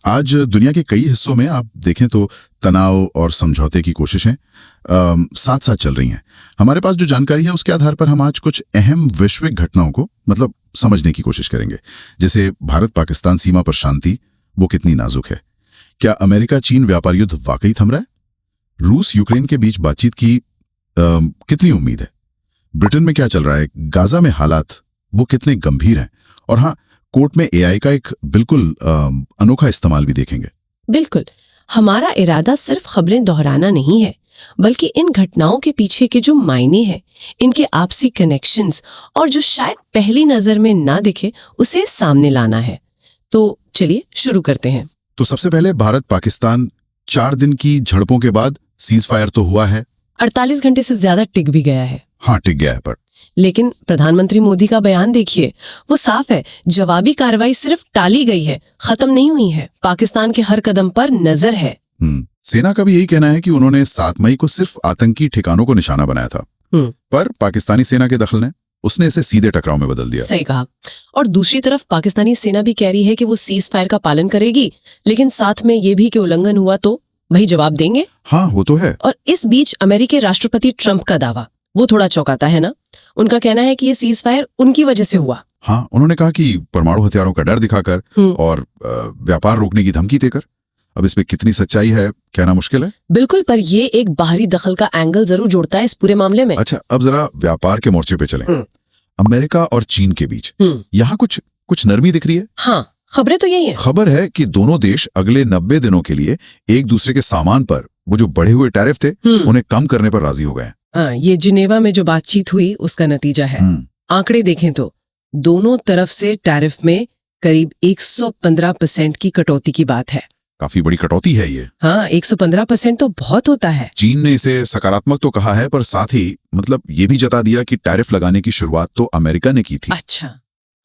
आज दुनिया के कई हिस्सों में आप देखें तो तनाव और समझौते की कोशिशें साथ साथ चल रही हैं। हमारे पास जो जानकारी है उसके आधार पर हम आज कुछ अहम वैश्विक घटनाओं को समझने की कोशिश करेंगे। जैसे भारत पाकिस्तान सीमा पर शांति, वो कितनी नाजुक है। क्या अमेरिका चीन व्यापार युद्ध वाकई थम रहा है? रूस यूक्रेन के बीच बातचीत की कितनी उम्मीद है? ब्रिटेन में क्या चल रहा है? गाजा में हालात वो कितने गंभीर हैं? और हाँ, कोर्ट में एआई का एक बिल्कुल अनोखा इस्तेमाल भी देखेंगे। बिल्कुल, हमारा इरादा सिर्फ खबरें दोहराना नहीं है, बल्कि इन घटनाओं के पीछे के जो मायने हैं, इनके आपसी कनेक्शंस और जो शायद पहली नजर में ना दिखे, उसे सामने लाना है। तो चलिए शुरू करते हैं। तो सबसे पहले भारत पाकिस्तान 4 दिन की झड़पों के बाद सीज फायर तो हुआ है। 48 घंटे से ज्यादा टिक भी गया है। हाँ, टिक गया है, पर लेकिन प्रधानमंत्री मोदी का बयान देखिए, वो साफ है, जवाबी कार्रवाई सिर्फ टाली गई है, खत्म नहीं हुई है। पाकिस्तान के हर कदम पर नजर है। सेना का भी यही कहना है कि उन्होंने 7 मई को सिर्फ आतंकी ठिकानों को निशाना बनाया था, पर पाकिस्तानी सेना के दखल ने उसने इसे सीधे टकराव में बदल दिया। सही कहा। और दूसरी तरफ पाकिस्तानी सेना भी कह रही है कि वो सीज फायर का पालन करेगी, लेकिन साथ में ये भी कि उल्लंघन हुआ तो भाई जवाब देंगे। हाँ, वो तो है। और इस बीच अमेरिकी राष्ट्रपति ट्रंप का दावा, वो थोड़ा चौंकाता है ना। उनका कहना है कि ये सीज फायर उनकी वजह से हुआ। हाँ, उन्होंने कहा कि परमाणु हथियारों का डर दिखाकर और व्यापार रोकने की धमकी देकर। अब इसमें कितनी सच्चाई है कहना मुश्किल है। बिल्कुल, पर ये एक बाहरी दखल का एंगल जरूर जोड़ता है इस पूरे मामले में। अच्छा, अब जरा व्यापार के मोर्चे पे चलें। अमेरिका और चीन के बीच यहाँ कुछ नरमी दिख रही है। हाँ, खबरें तो यही है। खबर है कि दोनों देश अगले 90 दिनों के लिए एक दूसरे के सामान पर वो जो बढ़े हुए टैरिफ थे उन्हें कम करने पर राजी हो गए। ये जिनेवा में जो बातचीत हुई उसका नतीजा है। आंकड़े देखें तो दोनों तरफ से टैरिफ में करीब 115% की कटौती की बात है। काफी बड़ी कटौती है ये। हाँ, 115% तो बहुत होता है। चीन ने इसे सकारात्मक तो कहा है, पर साथ ही ये भी जता दिया कि टैरिफ लगाने की शुरुआत तो अमेरिका ने की थी। अच्छा,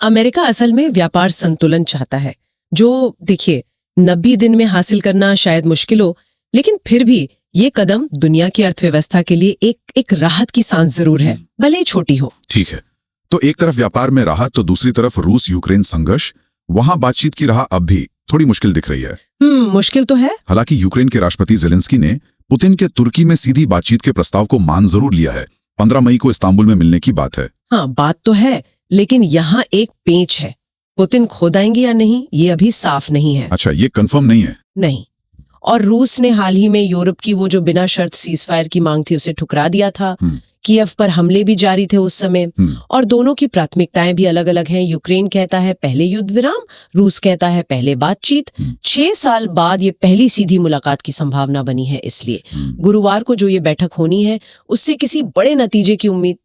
अमेरिका असल में व्यापार संतुलन चाहता है, जो देखिए 90 दिन में हासिल करना शायद मुश्किल हो, लेकिन फिर भी ये कदम दुनिया की अर्थव्यवस्था के लिए एक राहत की सांस जरूर है, भले ही छोटी हो। ठीक है, तो एक तरफ व्यापार में राहत तो दूसरी तरफ रूस यूक्रेन संघर्ष, वहां बातचीत की राह अब भी थोड़ी मुश्किल दिख रही है। मुश्किल तो है। हालांकि यूक्रेन के राष्ट्रपति जेलेंस्की ने पुतिन के तुर्की में सीधी बातचीत के प्रस्ताव को मान जरूर लिया है। 15 मई को इस्तांबुल में मिलने की बात है। हाँ, बात तो है, लेकिन यहाँ एक पेंच है। पुतिन खुद आएंगे या नहीं, ये अभी साफ नहीं है। अच्छा, ये कंफर्म नहीं है। नहीं। और रूस ने हाल ही में यूरोप की वो जो बिना शर्त सीज फायर की मांग थी उसे ठुकरा दिया था। कीव पर हमले भी जारी थे उस समय। और दोनों की प्राथमिकताएं भी अलग अलग हैं। यूक्रेन कहता है पहले युद्ध विराम, रूस कहता है पहले बातचीत। 6 साल बाद ये पहली सीधी मुलाकात की संभावना बनी है। इसलिए गुरुवार को जो ये बैठक होनी है उससे किसी बड़े नतीजे की उम्मीद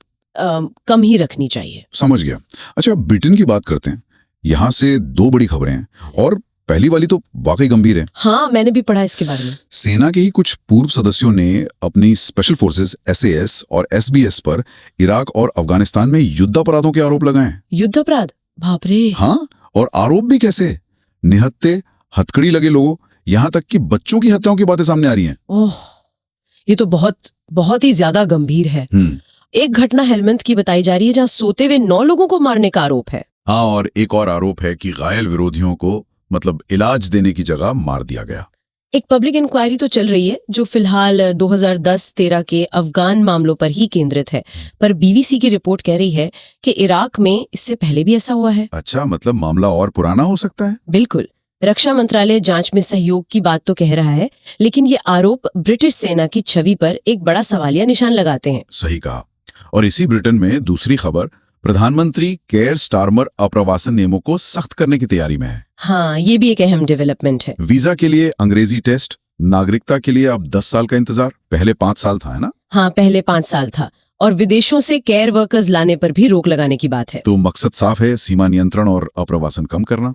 कम ही रखनी चाहिए। समझ गया। अच्छा, ब्रिटेन की बात करते हैं। यहाँ से 2 बड़ी खबरें हैं और पहली वाली तो वाकई गंभीर है। हाँ, मैंने भी पढ़ा इसके बारे में। सेना के ही कुछ पूर्व सदस्यों ने अपनी स्पेशल फोर्सेस SAS और SBS पर इराक और अफगानिस्तान में युद्ध अपराधों के आरोप लगाए। युद्ध अपराध? बाप रे। हाँ, और आरोप भी कैसे, निहत्थे, हथकड़ी लगे लोगों, यहाँ तक कि बच्चों की हत्याओं की बातें सामने आ रही हैं। ओह, ये तो बहुत ही ज्यादा गंभीर है। एक घटना हेलमंद की बताई जा रही है जहाँ सोते हुए 9 लोगों को मारने का आरोप है। हाँ, और एक और आरोप है कि घायल विरोधियों को इलाज देने की जगह मार दिया गया। एक पब्लिक इंक्वायरी तो चल रही है जो फिलहाल 2010-13 के अफगान मामलों पर ही केंद्रित है, पर BBC की रिपोर्ट कह रही है कि इराक में इससे पहले भी ऐसा हुआ है। अच्छा, मामला और पुराना हो सकता है। बिल्कुल, रक्षा मंत्रालय जांच में सहयोग की बात तो कह रहा है, लेकिन ये आरोप ब्रिटिश सेना की छवि पर एक बड़ा सवालिया निशान लगाते हैं। सही कहा। और इसी ब्रिटेन में दूसरी खबर, प्रधानमंत्री केयर स्टारमर अप्रवासन नियमों को सख्त करने की तैयारी में है। हाँ, ये भी एक अहम डेवलपमेंट है। वीजा के लिए अंग्रेजी टेस्ट, नागरिकता के लिए अब 10 साल का इंतजार, पहले 5 साल था, है ना? हाँ, पहले 5 साल था। और विदेशों से केयर वर्कर्स लाने पर भी रोक लगाने की बात है। तो मकसद साफ है, सीमा नियंत्रण और अप्रवासन कम करना।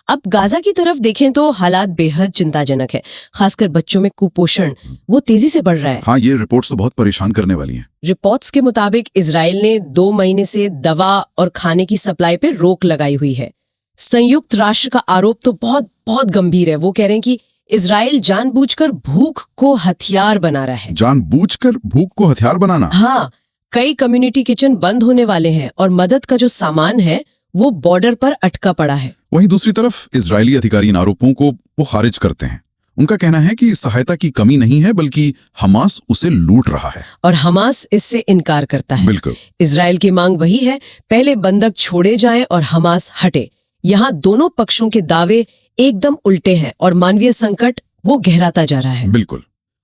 अब गाजा की तरफ देखें तो हालात बेहद चिंताजनक है, खासकर बच्चों में कुपोषण वो तेजी से बढ़ रहा है। हाँ, ये रिपोर्ट्स तो बहुत परेशान करने वाली हैं। रिपोर्ट्स के मुताबिक इजराइल ने 2 महीने से दवा और खाने की सप्लाई पर रोक लगाई हुई है। संयुक्त राष्ट्र का आरोप तो बहुत गंभीर है। वो कह रहे हैं कि इजराइल जानबूझकर भूख को हथियार बना रहा है। जानबूझकर भूख को हथियार बनाना? हाँ, कई कम्युनिटी किचन बंद होने वाले हैं और मदद का जो सामान है वो बॉर्डर पर अटका पड़ा है। वहीं दूसरी तरफ इजरायली अधिकारी इन आरोपों को वो खारिज करते हैं। उनका कहना है कि सहायता की कमी नहीं है, बल्कि हमास उसे लूट रहा है। और हमास इससे इनकार करता है। बिल्कुल। इजराइल की मांग वही है, पहले बंधक छोड़े जाएं और हमास हटे। यहाँ दोनों पक्षों के दावे एकदम उल्टे हैं और मानवीय संकट वो गहराता जा रहा है। बिल्कुल।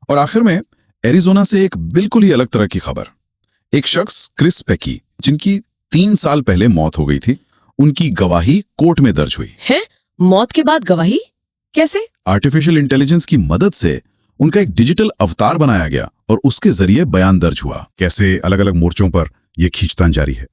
और आखिर में एरिजोना से एक बिल्कुल ही अलग तरह की खबर। एक शख्स क्रिस पेकी, जिनकी 3 साल पहले मौत हो गई थी, उनकी गवाही कोर्ट में दर्ज हुई है। मौत के बाद गवाही कैसे? आर्टिफिशियल इंटेलिजेंस की मदद से उनका एक डिजिटल अवतार बनाया गया और उसके जरिए बयान दर्ज हुआ। कैसे अलग अलग मोर्चों पर यह खींचतान जारी है।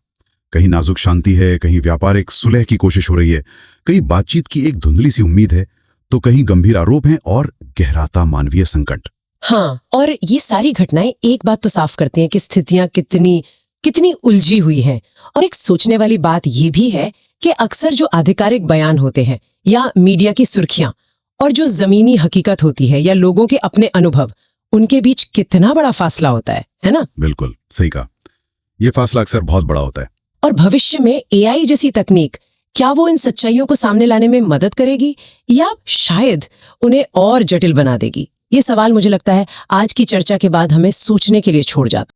कहीं नाजुक शांति है, कहीं व्यापारिक सुलह की कोशिश हो रही है, कहीं बातचीत की एक धुंधली सी उम्मीद है, तो कहीं गंभीर आरोप हैं और गहराता मानवीय संकट। हाँ, और ये सारी घटनाएं एक बात तो साफ करती हैं कि स्थितियां कितनी उलझी हुई हैं। और एक सोचने वाली बात ये भी है कि अक्सर जो आधिकारिक बयान होते हैं या मीडिया की सुर्खियां और जो जमीनी हकीकत होती है या लोगों के अपने अनुभव, उनके बीच कितना बड़ा फासला होता है ना? बिल्कुल सही कहा। यह फासला अक्सर बहुत बड़ा होता है। और भविष्य में एआई जैसी तकनीक, क्या वो इन सच्चाइयों को सामने लाने में मदद करेगी या शायद उन्हें और जटिल बना देगी? ये सवाल मुझे लगता है आज की चर्चा के बाद हमें सोचने के लिए छोड़ जाता।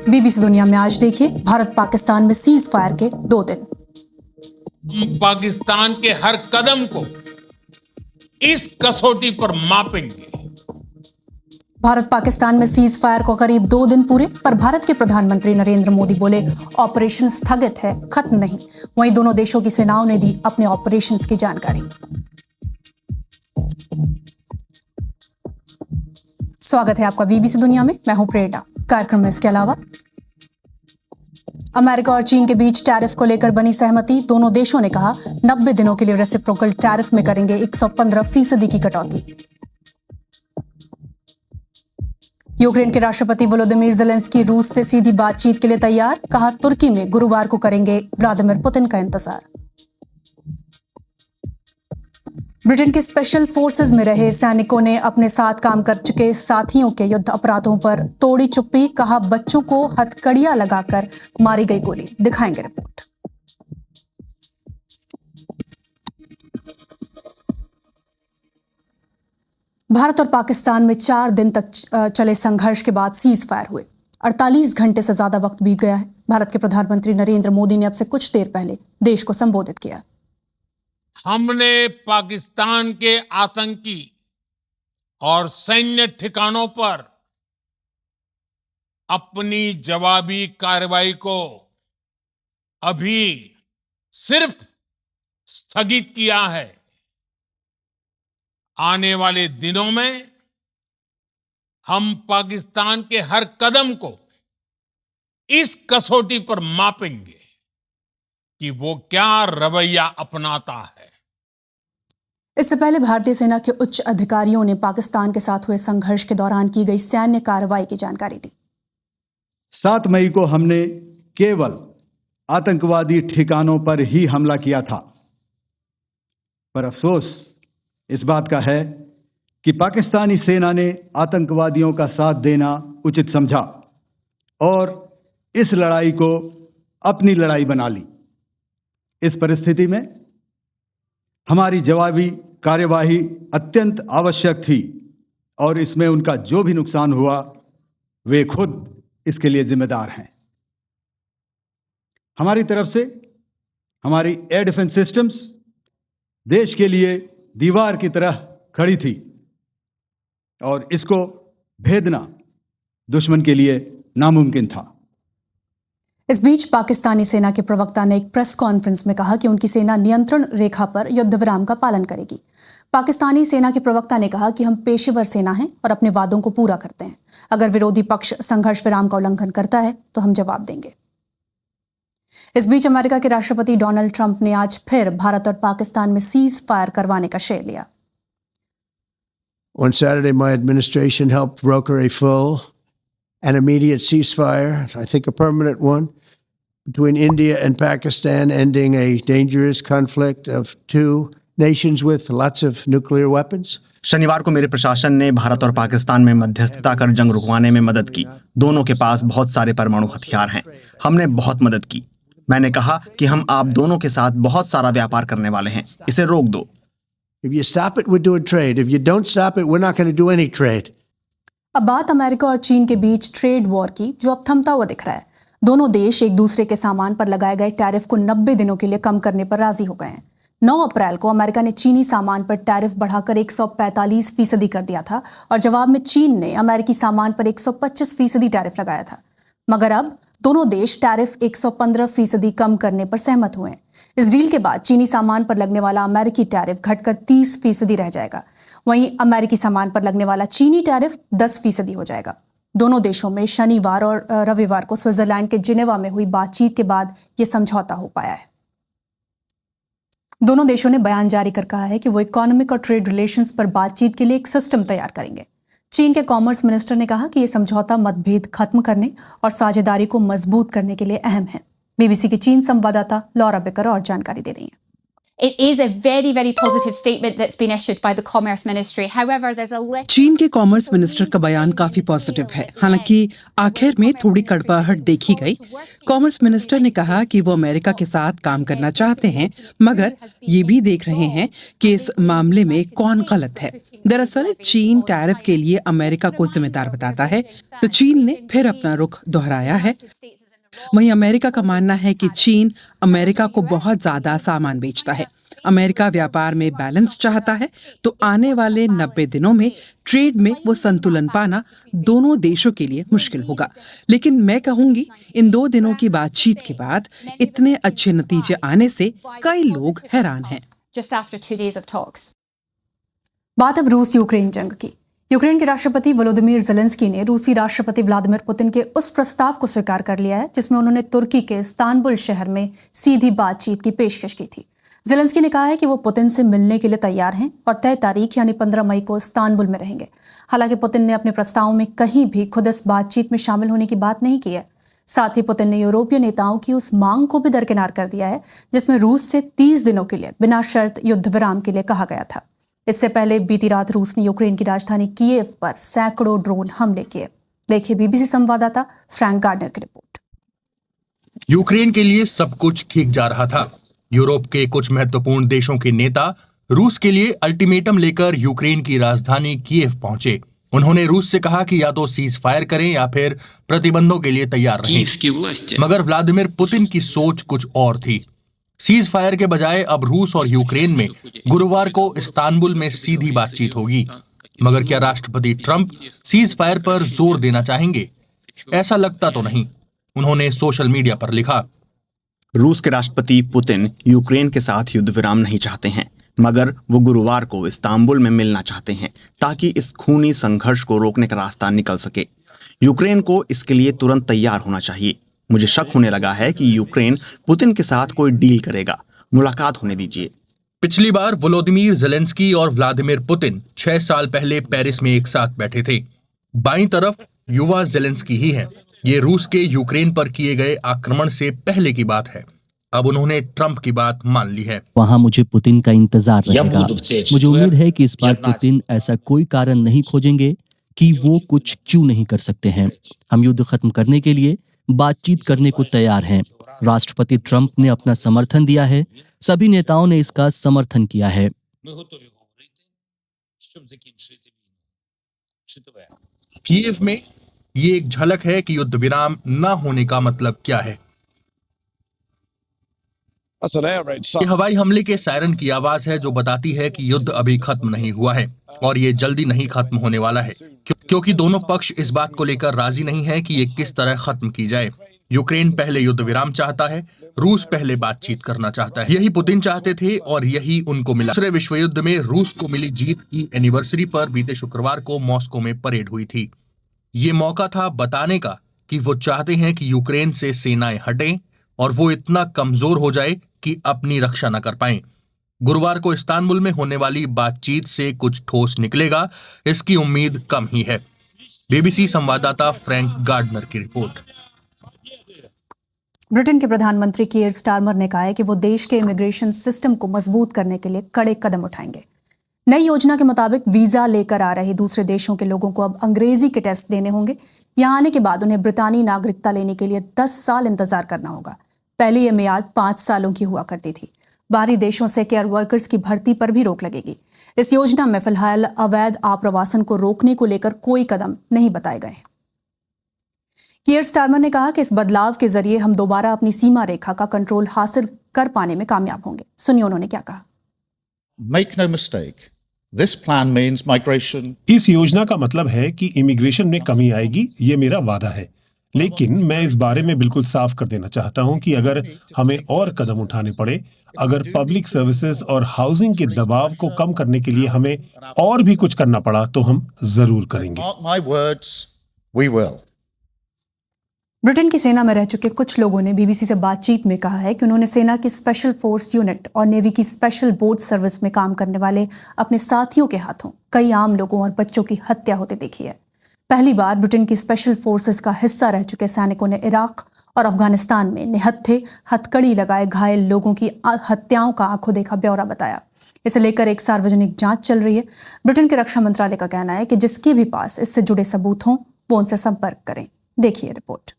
बीबीसी दुनिया में आज देखिए, भारत पाकिस्तान में सीज फायर के 2 दिन। पाकिस्तान के हर कदम को इस कसौटी पर मापेंगे। भारत पाकिस्तान में सीज फायर को करीब 2 दिन पूरे, पर भारत के प्रधानमंत्री नरेंद्र मोदी बोले ऑपरेशन स्थगित है, खत्म नहीं। वहीं दोनों देशों की सेनाओं ने दी अपने ऑपरेशंस की जानकारी। स्वागत है आपका बीबीसी दुनिया में, मैं हूं प्रेरणा। कार्यक्रम में इसके अलावा अमेरिका और चीन के बीच टैरिफ को लेकर बनी सहमति। दोनों देशों ने कहा 90 दिनों के लिए रेसिप्रोकल टैरिफ में करेंगे 115% की कटौती। यूक्रेन के राष्ट्रपति वोलोदिमीर ज़ेलेंस्की रूस से सीधी बातचीत के लिए तैयार। कहा तुर्की में गुरुवार को करेंगे व्लादिमीर पुतिन का इंतजार। ब्रिटेन के स्पेशल फोर्सेस में रहे सैनिकों ने अपने साथ काम कर चुके साथियों के युद्ध अपराधों पर तोड़ी चुप्पी। कहा बच्चों को हथकड़ियां लगाकर मारी गई गोली। दिखाएंगे रिपोर्ट। भारत और पाकिस्तान में 4 दिन तक चले संघर्ष के बाद सीज फायर हुए। 48 घंटे से ज्यादा वक्त बीत गया है। भारत के प्रधानमंत्री नरेंद्र मोदी ने अब से कुछ देर पहले देश को संबोधित किया। हमने पाकिस्तान के आतंकी और सैन्य ठिकानों पर अपनी जवाबी कार्रवाई को अभी सिर्फ स्थगित किया है। आने वाले दिनों में हम पाकिस्तान के हर कदम को इस कसौटी पर मापेंगे कि वो क्या रवैया अपनाता है। इससे पहले भारतीय सेना के उच्च अधिकारियों ने पाकिस्तान के साथ हुए संघर्ष के दौरान की गई सैन्य कार्रवाई की जानकारी दी। 7 मई को हमने केवल आतंकवादी ठिकानों पर ही हमला किया था, पर अफसोस इस बात का है कि पाकिस्तानी सेना ने आतंकवादियों का साथ देना उचित समझा और इस लड़ाई को अपनी लड़ाई बना ली। इस परिस्थिति में हमारी जवाबी कार्यवाही अत्यंत आवश्यक थी और इसमें उनका जो भी नुकसान हुआ वे खुद इसके लिए जिम्मेदार हैं। हमारी तरफ से हमारी एयर डिफेंस सिस्टम्स देश के लिए दीवार की तरह खड़ी थी और इसको भेदना दुश्मन के लिए नामुमकिन था। इस बीच पाकिस्तानी सेना के प्रवक्ता ने एक प्रेस कॉन्फ्रेंस में कहा कि उनकी सेना नियंत्रण रेखा पर युद्ध विराम का पालन करेगी। पाकिस्तानी सेना के प्रवक्ता ने कहा कि हम पेशेवर सेना हैं और अपने वादों को पूरा करते हैं। अगर विरोधी पक्ष संघर्ष विराम का उल्लंघन करता है तो हम जवाब देंगे। इस बीच अमेरिका के राष्ट्रपति डोनाल्ड ट्रंप ने आज फिर भारत और पाकिस्तान में सीज फायर करवाने का श्रेय लिया। On Saturday, my administration helped broker a full and immediate ceasefire, I think a permanent one, between India and Pakistan, ending a dangerous conflict of 2 nations with lots of nuclear weapons. शनिवार को मेरे प्रशासन ने भारत और पाकिस्तान में मध्यस्थता कर जंग रुकवाने में मदद की। दोनों के पास बहुत सारे परमाणु हथियार हैं। हमने बहुत मदद की। मैंने कहा कि हम आप दोनों के साथ बहुत सारा व्यापार करने वाले हैं। इसे रोक दो। If you stop it, we're doing trade. If you don't stop it, we're not going to do any trade. अब बात अमेरिका और चीन के बीच ट्रेड वॉर की, जो अब थमता हुआ दिख रहा है। दोनों देश एक दूसरे के सामान पर लगाए गए टैरिफ को 90 दिनों के लिए कम करने पर राजी हो गए हैं। 9 अप्रैल को अमेरिका ने चीनी सामान पर टैरिफ बढ़ाकर 145% कर दिया था और जवाब में चीन ने अमेरिकी सामान पर 125% टैरिफ लगाया था। मगर अब दोनों देश टैरिफ 115% कम करने पर सहमत हुए हैं। इस डील के बाद चीनी सामान पर लगने वाला अमेरिकी टैरिफ घटकर 30% रह जाएगा। वहीं अमेरिकी सामान पर लगने वाला चीनी टैरिफ 10% हो जाएगा। दोनों देशों में शनिवार और रविवार को स्विट्जरलैंड के जिनेवा में हुई बातचीत के बाद यह समझौता हो पाया है। दोनों देशों ने बयान जारी कर कहा है कि वो इकोनॉमिक और ट्रेड रिलेशंस पर बातचीत के लिए एक सिस्टम तैयार करेंगे। चीन के कॉमर्स मिनिस्टर ने कहा कि यह समझौता मतभेद खत्म करने और साझेदारी को मजबूत करने के लिए अहम है। बीबीसी की चीन संवाददाता लॉरा बेकर और जानकारी दे रही हैं। It is a very, very positive statement that's been issued by the Commerce Ministry. However, there's a little... चीन के कॉमर्स मिनिस्टर का बयान काफी पॉजिटिव है। हालांकि आखिर में थोड़ी कड़वाहट देखी गई। कॉमर्स मिनिस्टर ने कहा कि वो अमेरिका के साथ काम करना चाहते हैं, मगर ये भी देख रहे हैं कि इस मामले में कौन गलत है। दरअसल चीन टैरिफ के लिए अमेरिका को जिम्मेदार बताता है, तो चीन ने फिर अपना रुख दोहराया है। वहीं अमेरिका का मानना है कि चीन अमेरिका को बहुत ज्यादा सामान बेचता है। अमेरिका व्यापार में बैलेंस चाहता है, तो आने वाले 90 दिनों में ट्रेड में वो संतुलन पाना दोनों देशों के लिए मुश्किल होगा। लेकिन मैं कहूंगी, इन 2 दिनों की बातचीत के बाद इतने अच्छे नतीजे आने से कई लोग हैरान हैं। Just after 2 days of talks. बात अब रूस यूक्रेन जंग की। यूक्रेन के राष्ट्रपति वोलोदिमीर ज़ेलेंस्की ने रूसी राष्ट्रपति व्लादिमीर पुतिन के उस प्रस्ताव को स्वीकार कर लिया है जिसमें उन्होंने तुर्की के इस्तांबुल शहर में सीधी बातचीत की पेशकश की थी। ज़ेलेंस्की ने कहा है कि वो पुतिन से मिलने के लिए तैयार हैं और तय तारीख यानी 15 मई को इस्तांबुल में रहेंगे। हालांकि पुतिन ने अपने प्रस्तावों में कहीं भी खुद इस बातचीत में शामिल होने की बात नहीं की है। साथ ही पुतिन ने यूरोपीय नेताओं की उस मांग को भी दरकिनार कर दिया है जिसमें रूस से 30 दिनों के लिए बिना शर्त युद्ध विराम के लिए कहा गया था। इससे पहले बीती रात रूस ने यूक्रेन की राजधानी कीव पर सैकड़ों ड्रोन हमले किए। देखिए बीबीसी संवाददाता फ्रैंक गार्डनर की रिपोर्ट। यूक्रेन के लिए सब कुछ ठीक जा रहा था। यूरोप के कुछ महत्वपूर्ण देशों के नेता रूस के लिए अल्टीमेटम लेकर यूक्रेन की राजधानी कीव पहुंचे। उन्होंने रूस से कहा कि या तो सीज फायर करें या फिर प्रतिबंधों के लिए तैयार रहें। मगर व्लादिमीर पुतिन की सोच कुछ और थी। सीज फायर के बजाय अब रूस और यूक्रेन में गुरुवार को इस्तांबुल में सीधी बातचीत होगी। मगर क्या राष्ट्रपति ट्रंप सीज फायर पर जोर देना चाहेंगे? ऐसा लगता तो नहीं। उन्होंने सोशल मीडिया पर लिखा, रूस के राष्ट्रपति पुतिन यूक्रेन के साथ युद्ध विराम नहीं चाहते हैं, मगर वो गुरुवार को इस्तांबुल में मिलना चाहते हैं ताकि इस खूनी संघर्ष को रोकने का रास्ता निकल सके। यूक्रेन को इसके लिए तुरंत तैयार होना चाहिए। मुझे शक होने लगा है कि यूक्रेन पुतिन के साथ कोई डील करेगा। मुलाकात होने दीजिए। पिछली बार वोलोदिमीर ज़ेलेंस्की और व्लादिमीर पुतिन 6 साल पहले पेरिस में एक साथ बैठे थे। बाईं तरफ युवा ज़ेलेंस्की ही है। ये रूस के यूक्रेन पर किए गए आक्रमण से पहले की बात है। अब उन्होंने ट्रंप की बात मान ली है। वहां मुझे पुतिन का इंतजार रहेगा। मुझे उम्मीद है कि इस बार पुतिन ऐसा कोई कारण नहीं खोजेंगे कि वो कुछ क्यों नहीं कर सकते हैं। हम युद्ध खत्म करने के लिए बातचीत करने को तैयार हैं। राष्ट्रपति ट्रंप ने अपना समर्थन दिया है। सभी नेताओं ने इसका समर्थन किया है। कीव में ये एक झलक है कि युद्ध विराम न होने का मतलब क्या है। ये हवाई हमले के सायरन की आवाज है जो बताती है कि युद्ध अभी खत्म नहीं हुआ है और ये जल्दी नहीं खत्म होने वाला है, क्योंकि दोनों पक्ष इस बात को लेकर राजी नहीं है कि ये किस तरह खत्म की जाए। यूक्रेन पहले युद्ध विराम चाहता है, रूस पहले बातचीत करना चाहता है। यही पुतिन चाहते थे और यही उनको मिला। दूसरे विश्व युद्ध में रूस को मिली जीत की एनिवर्सरी पर बीते शुक्रवार को मॉस्को में परेड हुई थी। ये मौका था बताने का कि वो चाहते हैं कि यूक्रेन से सेनाएं हटें और वो इतना कमजोर हो जाए कि अपनी रक्षा न कर पाएं। गुरुवार को इस्तांबुल में होने वाली बातचीत से कुछ ठोस निकलेगा, इसकी उम्मीद कम ही है। बीबीसी संवाददाता फ्रैंक गार्डनर की रिपोर्ट। ब्रिटेन के प्रधानमंत्री कीयर स्टारमर ने कहा है कि वो देश के इमिग्रेशन सिस्टम को मजबूत करने के लिए कड़े कदम उठाएंगे। नई योजना के मुताबिक वीजा लेकर आ रहे दूसरे देशों के लोगों को अब अंग्रेजी के टेस्ट देने होंगे। यहाँ आने के बाद उन्हें ब्रितानी नागरिकता लेने के लिए 10 साल इंतजार करना होगा। पहले यह मियाद 5 सालों की हुआ करती थी। बाहरी देशों से केयर वर्कर्स की भर्ती पर भी रोक लगेगी। इस योजना में फिलहाल अवैध आप्रवासन को रोकने को लेकर कोई कदम नहीं बताए गए। कीयर स्टारमर ने कहा कि इस बदलाव के जरिए हम दोबारा अपनी सीमा रेखा का कंट्रोल हासिल कर पाने में कामयाब होंगे। सुनिए उन्होंने क्या कहा। Make no mistake, this plan means migration. इस योजना का मतलब है कि इमिग्रेशन में कमी आएगी, ये मेरा वादा है। लेकिन मैं इस बारे में बिल्कुल साफ कर देना चाहता हूं कि अगर हमें और कदम उठाने पड़े, अगर पब्लिक सर्विसेज और हाउसिंग के दबाव को कम करने के लिए हमें और भी कुछ करना पड़ा तो हम जरूर करेंगे। Mark my words, we will. Britain की सेना में रह चुके कुछ लोगों ने बीबीसी से बातचीत में कहा है कि उन्होंने सेना की स्पेशल फोर्स यूनिट और नेवी की स्पेशल बोट सर्विस में काम करने वाले अपने साथियों के हाथों कई आम लोगों और बच्चों की हत्या होते देखी है। पहली बार ब्रिटेन की स्पेशल फोर्सेस का हिस्सा रह चुके सैनिकों ने इराक और अफगानिस्तान में निहत्थे हथकड़ी लगाए घायल लोगों की हत्याओं का आंखों देखा ब्यौरा बताया। इसे लेकर एक सार्वजनिक जांच चल रही है। ब्रिटेन के रक्षा मंत्रालय का कहना है कि जिसके भी पास इससे जुड़े सबूत हों वो उनसे संपर्क करें। देखिए रिपोर्ट।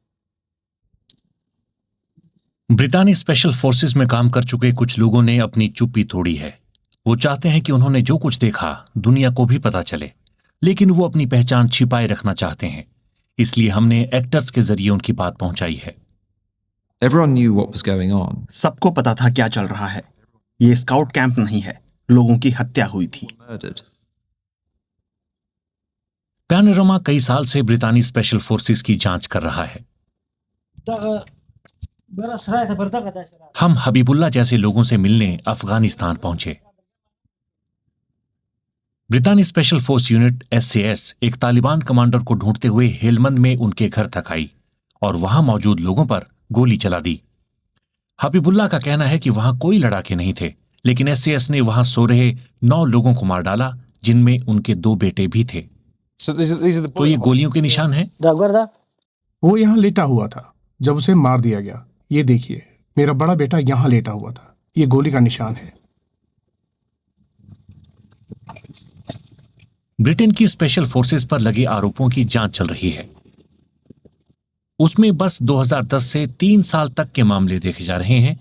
ब्रितानी स्पेशल फोर्सेस में काम कर चुके कुछ लोगों ने अपनी चुप्पी तोड़ी है। वो चाहते हैं कि उन्होंने जो कुछ देखा दुनिया को भी पता चले, लेकिन वो अपनी पहचान छिपाए रखना चाहते हैं। इसलिए हमने एक्टर्स के जरिए उनकी बात पहुंचाई है। Everyone knew what was going on. सबको पता था क्या चल रहा है। ये स्काउट कैंप नहीं है, लोगों की हत्या हुई थी। पैनोरमा कई साल से ब्रितानी स्पेशल फोर्सेस की जांच कर रहा है। हम हबीबुल्ला जैसे लोगों से मिलने अफगानिस्तान पहुंचे। ब्रितानी स्पेशल फोर्स यूनिट SAS एक तालिबान कमांडर को ढूंढते हुए हेलमंद में उनके घर तक आई और वहां मौजूद लोगों पर गोली चला दी। हबीबुल्ला का कहना है कि वहां कोई लड़ाके नहीं थे, लेकिन SAS ने वहां सो रहे 9 लोगों को मार डाला, जिनमें उनके 2 बेटे भी थे। तो ये गोलियों के निशान हैं। वो यहाँ लेटा हुआ था जब उसे मार दिया गया। ये देखिए, मेरा बड़ा बेटा यहाँ लेटा हुआ था। ये गोली का निशान है। ब्रिटेन की स्पेशल फोर्सेस पर लगे आरोपों की जांच चल रही है। उसमें बस 2010 से 3 साल तक के मामले देखे जा रहे हैं,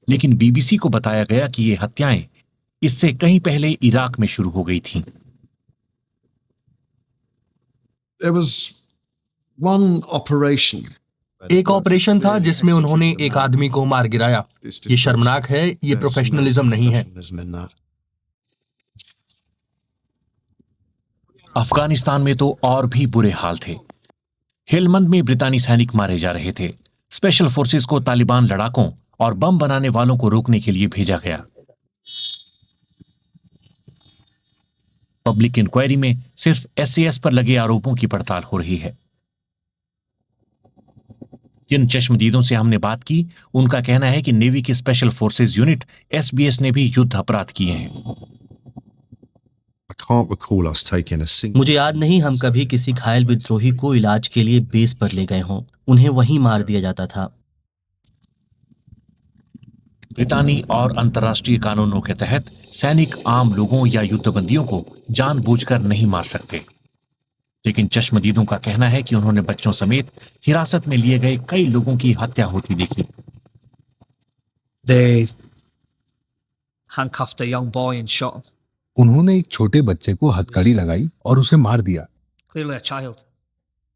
लेकिन BBC को बताया गया कि ये हत्याएं इससे कहीं पहले इराक में शुरू हो गई थीं। There was one operation. एक ऑपरेशन था जिसमें उन्होंने एक आदमी को मार गिराया। ये शर्मनाक है, ये प्रोफेशनलिज्म नहीं है। अफगानिस्तान में तो और भी बुरे हाल थे। हेलमंद में ब्रितानी सैनिक मारे जा रहे थे। स्पेशल फोर्सेस को तालिबान लड़ाकों और बम बनाने वालों को रोकने के लिए भेजा गया। पब्लिक इंक्वायरी में सिर्फ SAS पर लगे आरोपों की पड़ताल हो रही है। जिन चश्मदीदों से हमने बात की, उनका कहना है कि नेवी की स्पेशल फोर्सेस यूनिट SBS ने भी युद्ध अपराध किए हैं। मुझे याद नहीं हम कभी किसी घायल विद्रोही को इलाज के लिए बेस पर ले गए हों। उन्हें वहीं मार दिया जाता था। ब्रितानी और अंतर्राष्ट्रीय कानूनों के तहत सैनिक आम लोगों या युद्धबंदियों को जानबूझकर नहीं मार सकते, लेकिन चश्मदीदों का कहना है कि उन्होंने बच्चों समेत हिरासत में लिए गए कई लोगों की हत्या होती देखी। उन्होंने एक छोटे बच्चे को हथकड़ी लगाई और उसे मार दिया।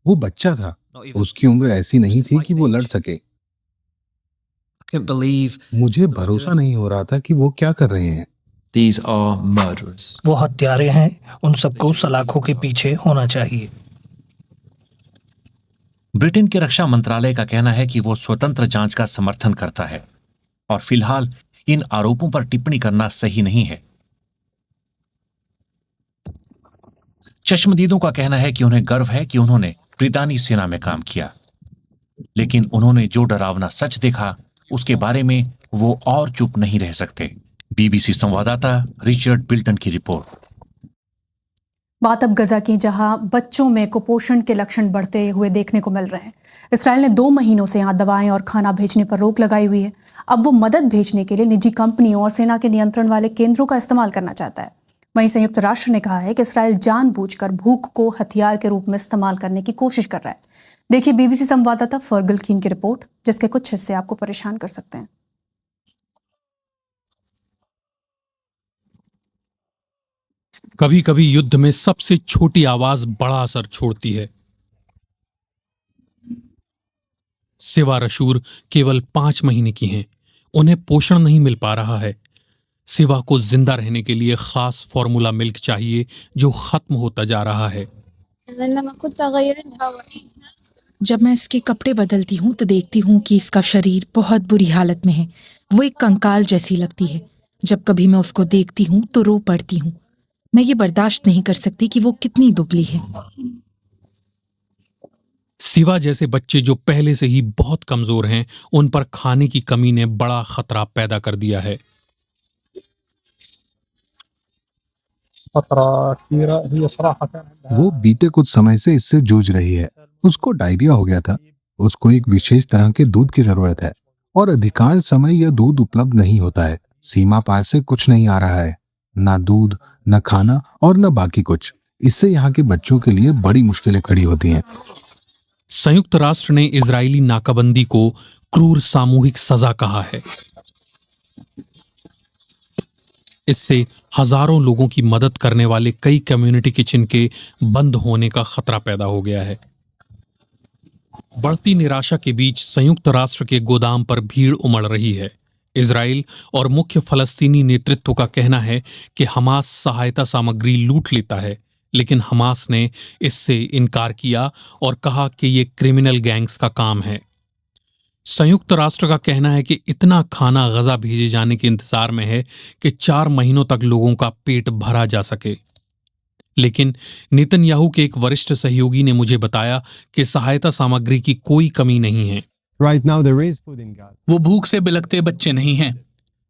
वो बच्चा था, उसकी उम्र ऐसी नहीं थी कि वो लड़ सके। मुझे भरोसा नहीं हो रहा था कि वो क्या कर रहे हैं। These are murderers. वो हत्यारे हैं, उन सबको सलाखों के पीछे होना चाहिए। ब्रिटेन के रक्षा मंत्रालय का कहना है कि वो स्वतंत्र जांच का समर्थन करता है और फिलहाल इन आरोपों पर टिप्पणी करना सही नहीं है। चश्मदीदों का कहना है कि उन्हें गर्व है कि उन्होंने ब्रितानी सेना में काम किया, लेकिन उन्होंने जो डरावना सच देखा उसके बारे में वो और चुप नहीं रह सकते। BBC संवाददाता रिचर्ड बिल्टन की रिपोर्ट। बात अब गजा की, जहां बच्चों में कुपोषण के लक्षण बढ़ते हुए देखने को मिल रहे हैं। इसराइल ने 2 महीनों से यहां दवाएं और खाना भेजने पर रोक लगाई हुई है। अब वो मदद भेजने के लिए निजी कंपनियों और सेना के नियंत्रण वाले केंद्रों का इस्तेमाल करना चाहता है। वहीं संयुक्त राष्ट्र ने कहा है कि इसराइल जानबूझकर भूख को हथियार के रूप में इस्तेमाल करने की कोशिश कर रहा है। देखिए बीबीसी संवाददाता फर्गल कीन की रिपोर्ट, जिसके कुछ हिस्से आपको परेशान कर सकते हैं। कभी कभी युद्ध में सबसे छोटी आवाज बड़ा असर छोड़ती है। सिवा रशूर केवल 5 महीने की हैं। उन्हें पोषण नहीं मिल पा रहा है। सिवा को जिंदा रहने के लिए खास फॉर्मूला मिल्क चाहिए जो खत्म होता जा रहा है। जब मैं इसके कपड़े बदलती हूँ तो देखती हूँ कि इसका शरीर बहुत बुरी हालत में है। वो एक कंकाल जैसी लगती है। जब कभी मैं उसको देखती हूँ तो रो पड़ती हूँ। मैं ये बर्दाश्त नहीं कर सकती कि वो कितनी दुबली है। सिवा जैसे बच्चे जो पहले से ही बहुत कमजोर हैं, उन पर खाने की कमी ने बड़ा खतरा पैदा कर दिया है। वो बीते कुछ समय से इससे जूझ रही है। उसको डायरिया हो गया था। उसको एक विशेष तरह के दूध की जरूरत है और अधिकांश समय यह दूध उपलब्ध नहीं होता है। सीमा पार से कुछ नहीं आ रहा है, ना दूध, न खाना और न बाकी कुछ। इससे यहाँ के बच्चों के लिए बड़ी मुश्किलें खड़ी होती हैं। संयुक्त राष्ट्र ने इजरायली नाकाबंदी को क्रूर सामूहिक सजा कहा है। इससे हजारों लोगों की मदद करने वाले कई कम्युनिटी किचन के बंद होने का खतरा पैदा हो गया है। बढ़ती निराशा के बीच संयुक्त राष्ट्र के गोदाम पर भीड़ उमड़ रही है। इजराइल और मुख्य फलस्तीनी नेतृत्व का कहना है कि हमास सहायता सामग्री लूट लेता है, लेकिन हमास ने इससे इनकार किया और कहा कि ये क्रिमिनल गैंग्स का काम है। संयुक्त राष्ट्र का कहना है कि इतना खाना गजा भेजे जाने के इंतजार में है कि 4 महीनों तक लोगों का पेट भरा जा सके। लेकिन नेतन्याहू के एक वरिष्ठ सहयोगी ने मुझे बताया कि सहायता सामग्री की कोई कमी नहीं है। Right now there is food in Gaza. वो भूख से बिलखते बच्चे नहीं हैं।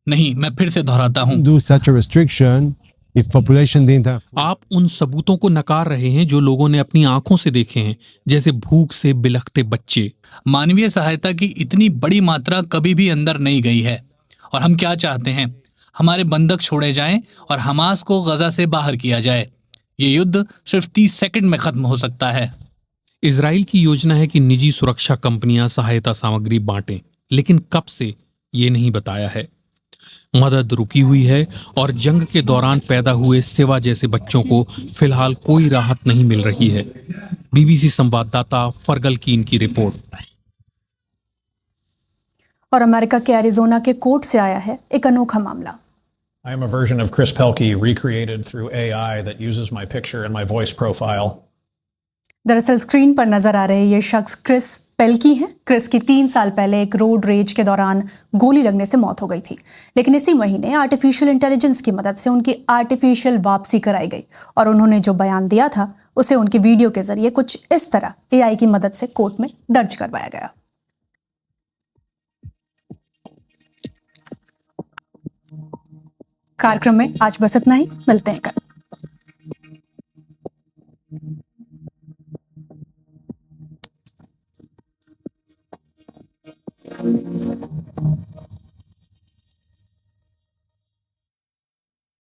नहीं, मैं फिर से दोहराता हूँ। Do such a restriction if population didn't have food. आप उन सबूतों को नकार रहे हैं जो लोगों ने अपनी आंखों से देखे हैं, जैसे भूख से बिलखते बच्चे। मानवीय सहायता की इतनी बड़ी मात्रा कभी भी अंदर नहीं गई है। और हम क्या चाहते हैं? हमारे बंधक छोड़े जाएं और हमास को गजा से बाहर किया जाए। ये युद्ध सिर्फ 30 सेकंड में खत्म हो सकता है। इजराइल की योजना है कि निजी सुरक्षा कंपनियां सहायता सामग्री बांटें, लेकिन कब से ये नहीं बताया है। मदद रुकी हुई है और जंग के दौरान पैदा हुए सिवा जैसे बच्चों को फिलहाल कोई राहत नहीं मिल रही है। बीबीसी संवाददाता फर्गल कीन की रिपोर्ट। और अमेरिका के एरिजोना के कोर्ट से आया है एक अनोखा मामला। I am a version of Chris Pelkey recreated through AI that uses my picture and my voice profile. दरअसल स्क्रीन पर नजर आ रहे ये शख्स क्रिस पेल्की हैं। क्रिस की 3 साल पहले एक रोड रेज के दौरान गोली लगने से मौत हो गई थी, लेकिन इसी महीने आर्टिफिशियल इंटेलिजेंस की मदद से उनकी आर्टिफिशियल वापसी कराई गई और उन्होंने जो बयान दिया था उसे उनकी वीडियो के जरिए कुछ इस तरह AI की मदद से कोर्ट में दर्ज करवाया गया। कार्यक्रम में आज बस इतना ही। मिलते हैं कल।